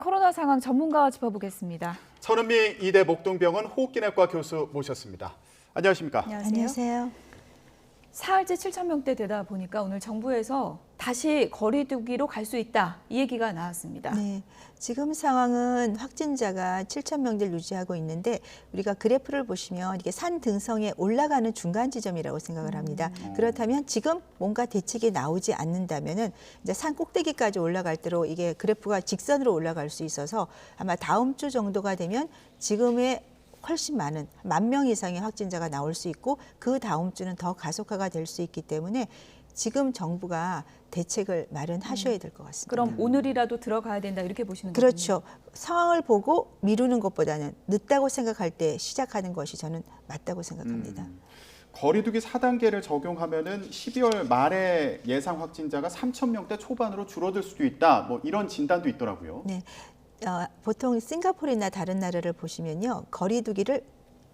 코로나 상황 전문가와 짚어보겠습니다. 천은미 이대 목동병원 호흡기내과 교수 모셨습니다. 안녕하십니까? 안녕하세요. 사흘째 7천 명대 되다 보니까 오늘 정부에서 다시 거리 두기로 갈 수 있다, 이 얘기가 나왔습니다. 네, 지금 상황은 확진자가 7천 명대를 유지하고 있는데 우리가 그래프를 보시면 이게 산 등성에 올라가는 중간 지점이라고 생각을 합니다. 그렇다면 지금 뭔가 대책이 나오지 않는다면은 이제 산 꼭대기까지 올라갈 대로 이게 그래프가 직선으로 올라갈 수 있어서 아마 다음 주 정도가 되면 지금의 훨씬 많은 10,000명 이상의 확진자가 나올 수 있고 그 다음 주는 더 가속화가 될 수 있기 때문에 지금 정부가 대책을 마련하셔야 될 것 같습니다. 그럼 오늘이라도 들어가야 된다, 이렇게 보시는 거죠? 그렇죠. 상황을 보고 미루는 것보다는 늦다고 생각할 때 시작하는 것이 저는 맞다고 생각합니다. 거리두기 4단계를 적용하면은 12월 말에 예상 확진자가 3,000명대 초반으로 줄어들 수도 있다. 뭐 이런 진단도 있더라고요. 네, 보통 싱가포르나 다른 나라를 보시면요, 거리두기를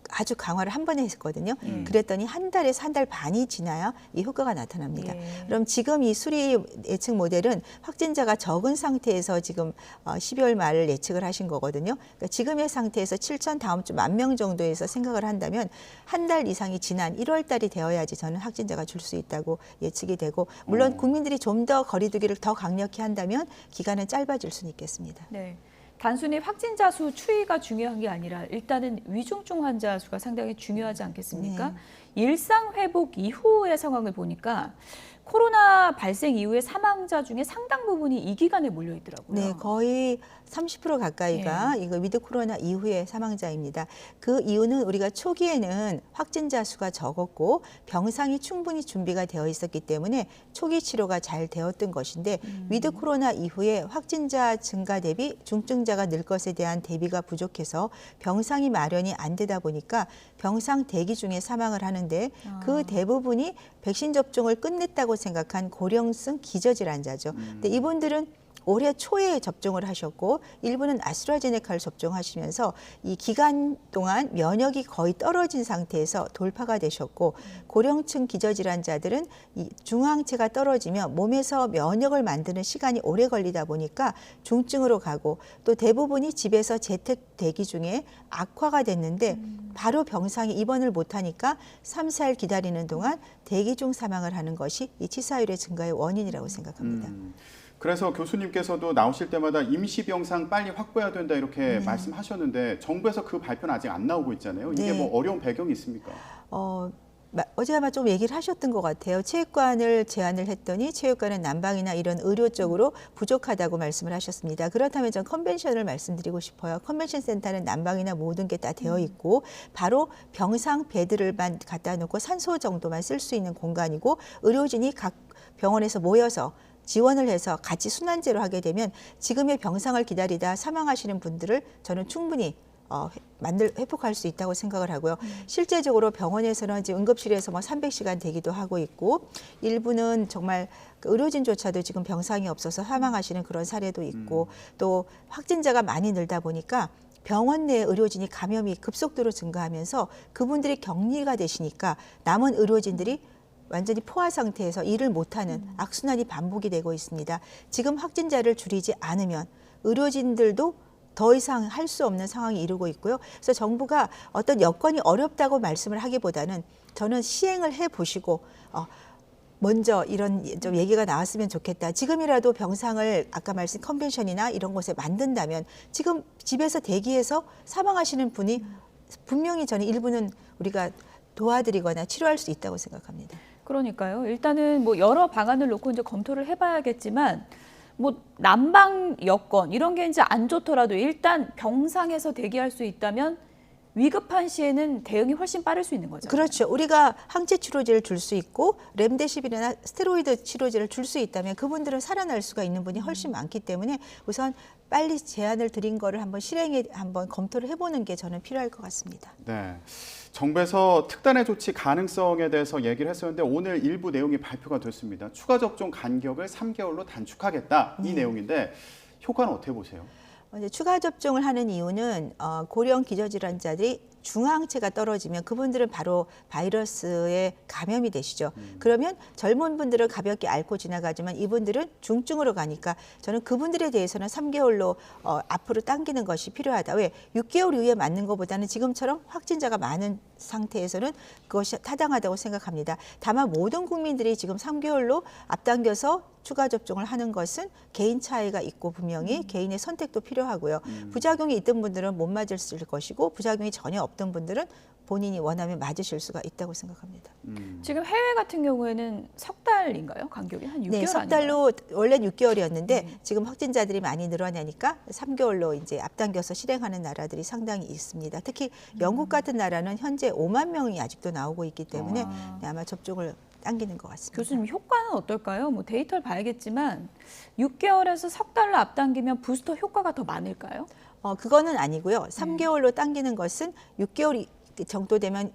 아주 강화를 한 번에 했거든요. 그랬더니 한 달에서 한 달 반이 지나야 이 효과가 나타납니다. 예. 그럼 지금 이 수리 예측 모델은 확진자가 적은 상태에서 지금 12월 말을 예측을 하신 거거든요. 그러니까 지금의 상태에서 7천 다음 주 10,000명 정도에서 생각을 한다면 한 달 이상이 지난 1월 달이 되어야지 저는 확진자가 줄 수 있다고 예측이 되고, 물론 국민들이 좀 더 거리두기를 더 강력히 한다면 기간은 짧아질 수는 있겠습니다. 네. 단순히 확진자 수 추이가 중요한 게 아니라 일단은 위중증 환자 수가 상당히 중요하지 않겠습니까? 일상 회복 이후의 상황을 보니까 코로나 발생 이후에 사망자 중에 상당 부분이 이 기간에 몰려 있더라고요. 네, 거의 30% 가까이가 이거 위드 코로나 이후의 사망자입니다. 그 이유는 우리가 초기에는 확진자 수가 적었고 병상이 충분히 준비가 되어 있었기 때문에 초기 치료가 잘 되었던 것인데 위드 코로나 이후에 확진자 증가 대비 중증자가 늘 것에 대한 대비가 부족해서 병상이 마련이 안 되다 보니까 병상 대기 중에 사망을 하는데 그 대부분이 백신 접종을 끝냈다고 생각한 고령층 기저질환자죠. 근데 이분들은 올해 초에 접종을 하셨고 일부는 아스트라제네카를 접종하시면서 이 기간 동안 면역이 거의 떨어진 상태에서 돌파가 되셨고, 고령층 기저질환자들은 이 중항체가 떨어지면 몸에서 면역을 만드는 시간이 오래 걸리다 보니까 중증으로 가고, 또 대부분이 집에서 재택 대기 중에 악화가 됐는데 바로 병상에 입원을 못하니까 3, 4일 기다리는 동안 대기 중 사망을 하는 것이 이 치사율의 증가의 원인이라고 생각합니다. 그래서 교수님께서도 나오실 때마다 임시병상 빨리 확보해야 된다 이렇게 말씀하셨는데 정부에서 그 발표는 아직 안 나오고 있잖아요. 이게 뭐 어려운 배경이 있습니까? 어제 아마 좀 얘기를 하셨던 것 같아요. 체육관을 제안을 했더니 체육관은 난방이나 이런 의료 쪽으로 부족하다고 말씀을 하셨습니다. 그렇다면 전 컨벤션을 말씀드리고 싶어요. 컨벤션 센터는 난방이나 모든 게 다 되어 있고 바로 병상 베드를만 갖다 놓고 산소 정도만 쓸 수 있는 공간이고, 의료진이 각 병원에서 모여서 지원을 해서 같이 순환제로 하게 되면 지금의 병상을 기다리다 사망하시는 분들을 저는 충분히 회복할 수 있다고 생각을 하고요. 실제적으로 병원에서는 지금 응급실에서 뭐 300시간 대기도 하고 있고, 일부는 정말 의료진조차도 지금 병상이 없어서 사망하시는 그런 사례도 있고, 또 확진자가 많이 늘다 보니까 병원 내 의료진이 감염이 급속도로 증가하면서 그분들이 격리가 되시니까 남은 의료진들이 완전히 포화 상태에서 일을 못하는 악순환이 반복이 되고 있습니다. 지금 확진자를 줄이지 않으면 의료진들도 더 이상 할 수 없는 상황이 이르고 있고요. 그래서 정부가 어떤 여건이 어렵다고 말씀을 하기보다는 저는 시행을 해보시고 먼저 이런 좀 얘기가 나왔으면 좋겠다. 지금이라도 병상을 아까 말씀 컨벤션이나 이런 곳에 만든다면 지금 집에서 대기해서 사망하시는 분이 분명히 저는 일부는 우리가 도와드리거나 치료할 수 있다고 생각합니다. 그러니까요. 일단은 뭐 여러 방안을 놓고 이제 검토를 해봐야겠지만, 뭐 난방 여건 이런 게 이제 안 좋더라도 일단 병상에서 대기할 수 있다면 위급한 시에는 대응이 훨씬 빠를 수 있는 거죠. 그렇죠. 우리가 항체 치료제를 줄 수 있고 렘데시비르나 스테로이드 치료제를 줄 수 있다면 그분들은 살아날 수가 있는 분이 훨씬 많기 때문에 우선 빨리 제안을 드린 거를 한번 실행에 한번 검토를 해보는 게 저는 필요할 것 같습니다. 네. 정부에서 특단의 조치 가능성에 대해서 얘기를 했었는데 오늘 일부 내용이 발표가 됐습니다. 추가 접종 간격을 3개월로 단축하겠다, 이 내용인데 효과는 어떻게 보세요? 이제 추가 접종을 하는 이유는 고령 기저질환자들이 중화항체가 떨어지면 그분들은 바로 바이러스에 감염이 되시죠. 그러면 젊은 분들은 가볍게 앓고 지나가지만 이분들은 중증으로 가니까 저는 그분들에 대해서는 3개월로 앞으로 당기는 것이 필요하다. 왜? 6개월 이후에 맞는 것보다는 지금처럼 확진자가 많은 상태에서는 그것이 타당하다고 생각합니다. 다만 모든 국민들이 지금 3개월로 앞당겨서 추가 접종을 하는 것은 개인 차이가 있고 분명히 개인의 선택도 필요하고요. 부작용이 있던 분들은 못 맞을 것이고 부작용이 전혀 없던 분들은 본인이 원하면 맞으실 수가 있다고 생각합니다. 지금 해외 같은 경우에는 석 달인가요? 간격이 한 6개월 네, 석 아닌가요? 달로 원래 6개월이었는데 지금 확진자들이 많이 늘어나니까 3개월로 이제 앞당겨서 실행하는 나라들이 상당히 있습니다. 특히 영국 같은 나라는 현재 5만 명이 아직도 나오고 있기 때문에 네, 아마 접종을 당기는 것 같습니다. 교수님 효과는 어떨까요? 뭐 데이터를 봐야겠지만 6개월에서 석 달로 앞당기면 부스터 효과가 더 많을까요? 그거는 아니고요. 3개월로 당기는 것은 6개월 정도 되면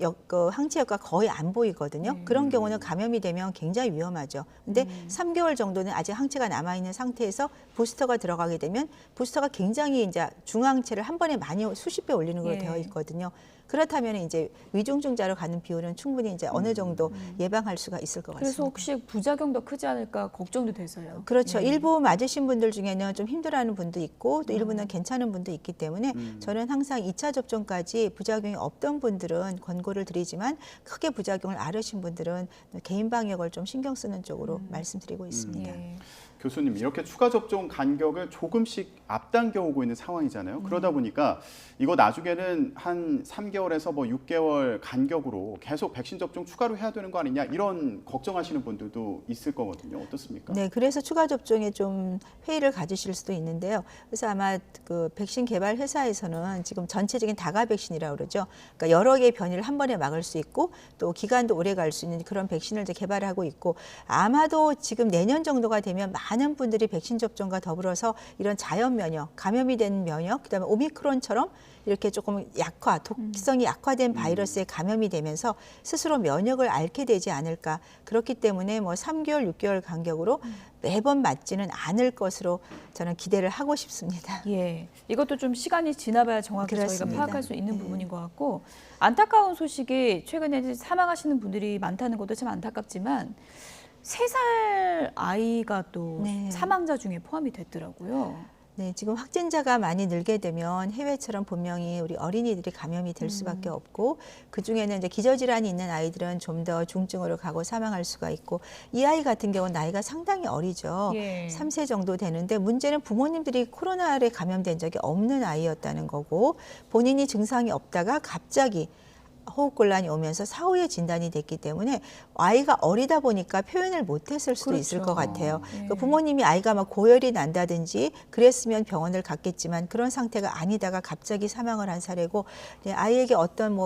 항체 효과가 거의 안 보이거든요. 그런 경우는 감염이 되면 굉장히 위험하죠. 근데 3개월 정도는 아직 항체가 남아있는 상태에서 부스터가 들어가게 되면 부스터가 굉장히 이제 중항체를 한 번에 많이 수십 배 올리는 걸로 되어 있거든요. 그렇다면 이제 위중증자로 가는 비율은 충분히 이제 어느 정도 예방할 수가 있을 것 같습니다. 그래서 혹시 부작용도 크지 않을까 걱정도 돼서요. 그렇죠. 일부 맞으신 분들 중에는 좀 힘들어하는 분도 있고 또 일부는 괜찮은 분도 있기 때문에 저는 항상 2차 접종까지 부작용이 없던 분들은 권고를 드리지만 크게 부작용을 앓으신 분들은 개인 방역을 좀 신경 쓰는 쪽으로 말씀드리고 있습니다. 예. 교수님, 이렇게 추가 접종 간격을 조금씩 앞당겨 오고 있는 상황이잖아요. 그러다 보니까 이거 나중에는 한 3개월에서 뭐 6개월 간격으로 계속 백신 접종 추가로 해야 되는 거 아니냐 이런 걱정하시는 분들도 있을 거거든요. 어떻습니까? 네, 그래서 추가 접종에 좀 회의를 가지실 수도 있는데요. 그래서 아마 그 백신 개발 회사에서는 지금 전체적인 다가 백신이라고 그러죠. 그러니까 여러 개의 변이를 한 번에 막을 수 있고 또 기간도 오래 갈 수 있는 그런 백신을 이제 개발하고 있고 아마도 지금 내년 정도가 되면 많은 분들이 백신 접종과 더불어서 이런 자연 면역, 감염이 된 면역, 그다음에 오미크론처럼 이렇게 조금 독성이 약화된 바이러스에 감염이 되면서 스스로 면역을 앓게 되지 않을까. 그렇기 때문에 뭐 3개월, 6개월 간격으로 매번 맞지는 않을 것으로 저는 기대를 하고 싶습니다. 예, 이것도 좀 시간이 지나봐야 정확히 그렇습니다. 저희가 파악할 수 있는 네. 부분인 것 같고 안타까운 소식이 최근에 이제 사망하시는 분들이 많다는 것도 참 안타깝지만 3살 아이가 또 네. 사망자 중에 포함이 됐더라고요. 네, 지금 확진자가 많이 늘게 되면 해외처럼 분명히 우리 어린이들이 감염이 될 수밖에 없고 그중에는 이제 기저질환이 있는 아이들은 좀 더 중증으로 가고 사망할 수가 있고 이 아이 같은 경우는 나이가 상당히 어리죠. 예. 3세 정도 되는데 문제는 부모님들이 코로나에 감염된 적이 없는 아이였다는 거고 본인이 증상이 없다가 갑자기 호흡곤란이 오면서 사후에 진단이 됐기 때문에 아이가 어리다 보니까 표현을 못했을 수도 있을 것 같아요. 네. 그 부모님이 아이가 막 고열이 난다든지 그랬으면 병원을 갔겠지만 그런 상태가 아니다가 갑자기 사망을 한 사례고 아이에게 어떤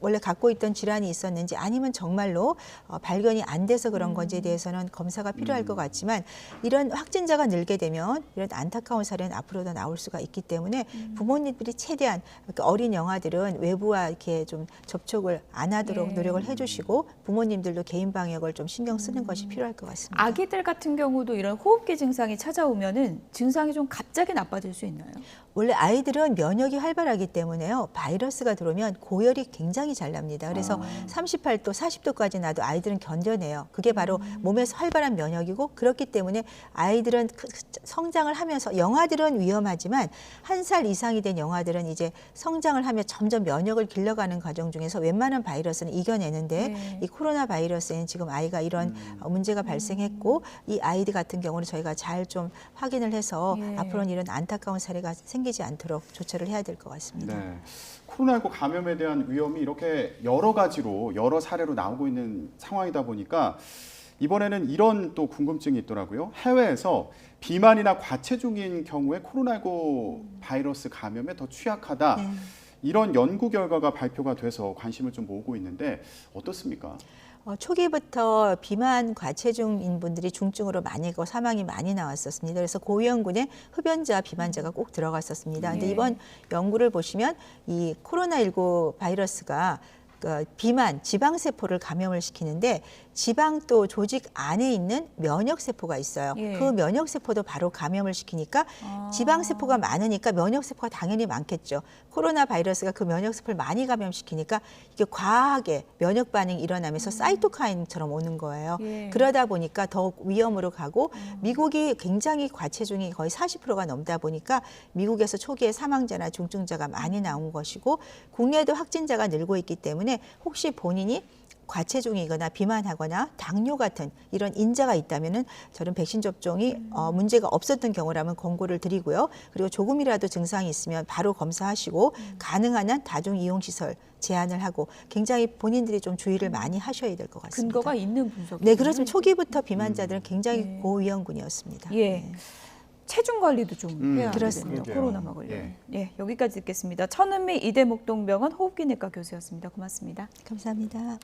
원래 갖고 있던 질환이 있었는지 아니면 정말로 발견이 안 돼서 그런 건지에 대해서는 검사가 필요할 것 같지만 이런 확진자가 늘게 되면 이런 안타까운 사례는 앞으로도 나올 수가 있기 때문에 부모님들이 최대한 어린 영아들은 외부와 이렇게 좀 접촉을 안 하도록 예. 노력을 해주시고 부모님들도 개인 방역을 좀 신경 쓰는 것이 필요할 것 같습니다. 아기들 같은 경우도 이런 호흡기 증상이 찾아오면은 증상이 좀 갑자기 나빠질 수 있나요? 원래 아이들은 면역이 활발하기 때문에요. 바이러스가 들어오면 고열이 굉장히 잘 납니다. 그래서 38도, 40도까지 나도 아이들은 견뎌내요. 그게 바로 몸에서 활발한 면역이고 그렇기 때문에 아이들은 성장을 하면서 영아들은 위험하지만 1살 이상이 된 영아들은 이제 성장을 하며 점점 면역을 길러가는 과정 중에서 웬만한 바이러스는 이겨내는데 네. 이 코로나 바이러스에는 지금 아이가 이런 문제가 발생했고 이 아이들 같은 경우는 저희가 잘 좀 확인을 해서 예. 앞으로는 이런 안타까운 사례가 생기지 않도록 조처를 해야 될 것 같습니다. 네. 코로나19 감염에 대한 위험이 이렇게 여러 가지로 여러 사례로 나오고 있는 상황이다 보니까 이번에는 이런 또 궁금증이 있더라고요. 해외에서 비만이나 과체중인 경우에 코로나19 바이러스 감염에 더 취약하다. 네. 이런 연구 결과가 발표가 돼서 관심을 좀 모으고 있는데 어떻습니까? 초기부터 비만 과체중인 분들이 중증으로 많이 고 사망이 많이 나왔었습니다. 그래서 고위험군에 흡연자, 비만자가 꼭 들어갔었습니다. 근데 네. 이번 연구를 보시면 이 코로나19 바이러스가 비만, 지방세포를 감염을 시키는데 지방도 조직 안에 있는 면역세포가 있어요. 예. 그 면역세포도 바로 감염을 시키니까 지방세포가 많으니까 면역세포가 당연히 많겠죠. 코로나 바이러스가 그 면역세포를 많이 감염시키니까 이게 과하게 면역 반응이 일어나면서 사이토카인처럼 오는 거예요. 예. 그러다 보니까 더욱 위험으로 가고 미국이 굉장히 과체중이 거의 40%가 넘다 보니까 미국에서 초기에 사망자나 중증자가 많이 나온 것이고 국내도 확진자가 늘고 있기 때문에 혹시 본인이 과체중이거나 비만하거나 당뇨 같은 이런 인자가 있다면은 저는 백신 접종이 문제가 없었던 경우라면 권고를 드리고요. 그리고 조금이라도 증상이 있으면 바로 검사하시고 가능한 한 다중 이용 시설 제한을 하고 굉장히 본인들이 좀 주의를 많이 하셔야 될 것 같습니다. 근거가 있는 분석. 네, 그렇지만 초기부터 비만자들은 굉장히 네. 고위험군이었습니다. 예. 네. 체중 관리도 좀 해야 그렇습니다. 되겠네요. 코로나 막으려면. 예. 예, 여기까지 듣겠습니다. 천은미 이대목동병원 호흡기내과 교수였습니다. 고맙습니다. 감사합니다.